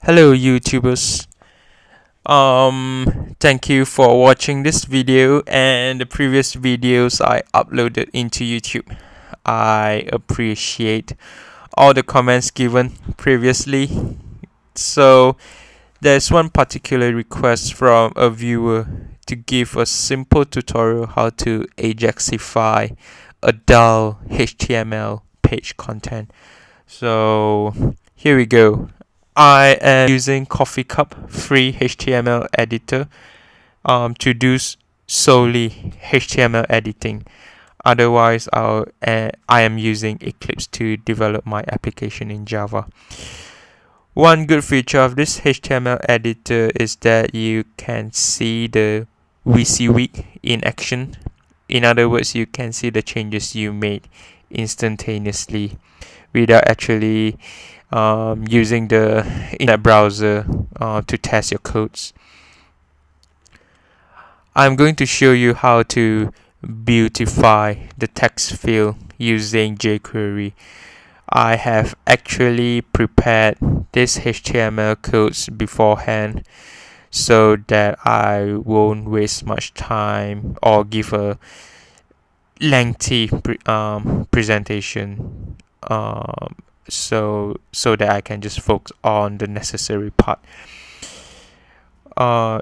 Hello YouTubers. Thank you for watching this video and the previous videos I uploaded into YouTube. I appreciate all the comments given previously. So there's one particular request from a viewer to give a simple tutorial how to Ajaxify a dull HTML page content. So here we go. I am using Coffee Cup free HTML editor to do solely HTML editing. Otherwise, I am using Eclipse to develop my application in Java. One good feature of this HTML editor is that you can see the WYSIWYG in action. In other words, you can see the changes you made instantaneously without actually using the internet browser to test your codes. I'm going to show you how to beautify the text field using jQuery. I have actually prepared this HTML codes beforehand so that I won't waste much time or give a lengthy presentation so that I can just focus on the necessary part.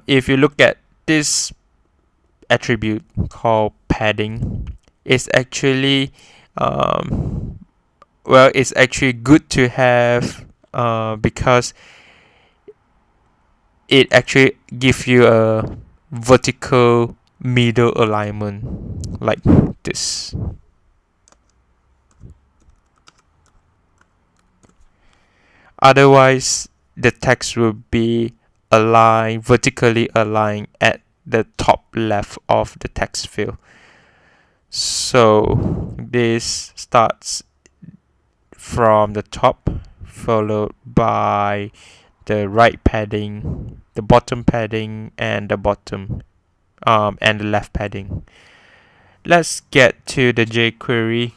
If you look at this attribute called padding, it's actually it's actually good to have because it actually gives you a vertical middle alignment like this. Otherwise, the text will be vertically aligned at the top left of the text field. So this starts from the top, followed by the right padding, the bottom padding, and the and the left padding. Let's get to the jQuery.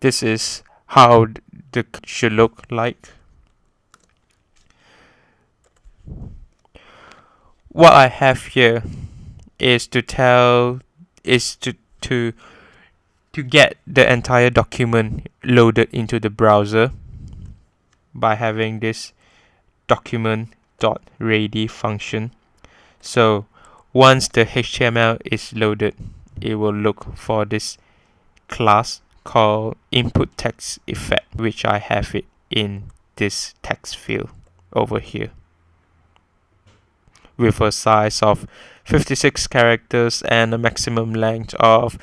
This is how the should look like. What I have here is to get the entire document loaded into the browser by having this document.ready function. So once the HTML is loaded, it will look for this class called input text effect, which I have it in this text field over here with a size of 56 characters and a maximum length of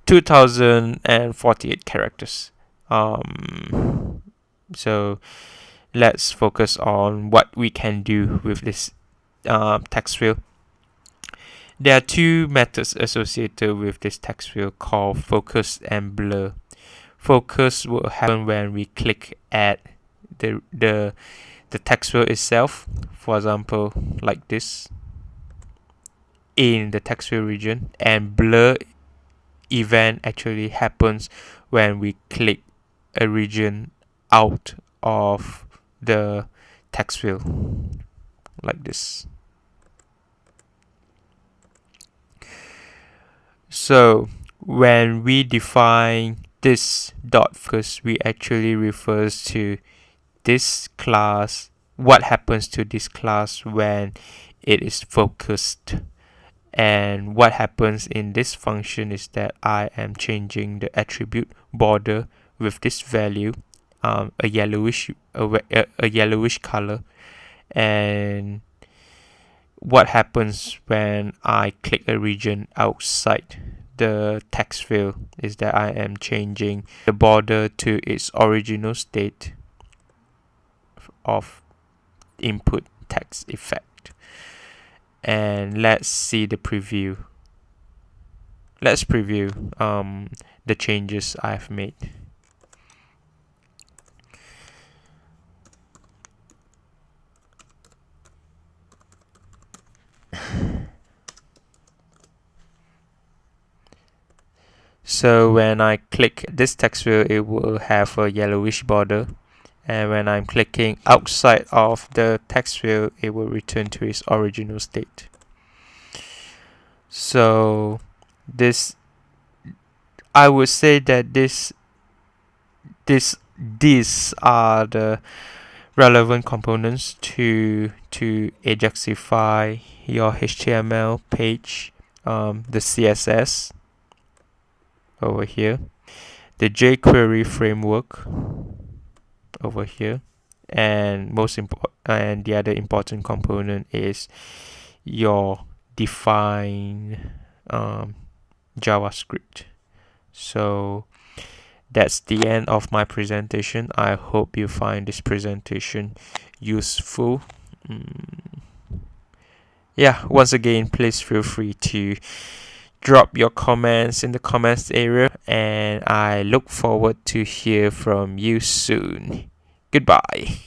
2048 characters. So let's focus on what we can do with this text field. There are two methods associated with this text field called focus and blur. Focus will happen when we click at the text field itself, for example like this in the text field region, and blur event actually happens when we click a region out of the text field like this. So when we define this dot focus, we actually refers to this class, what happens to this class when it is focused. And what happens in this function is that I am changing the attribute border with this value, a yellowish color. And what happens when I click a region outside the text field is that I am changing the border to its original state of input text effect. And let's see the preview. Let's preview the changes I've made. So when I click this text field, it will have a yellowish border, and when I'm clicking outside of the text field, it will return to its original state. So this, I would say that these are the relevant components to Ajaxify your HTML page. The CSS over here, the jQuery framework over here, and the other important component is your define JavaScript. So that's the end of my presentation. I hope you find this presentation useful. Yeah, once again, please feel free to drop your comments in the comments area, and I look forward to hear from you soon. Goodbye.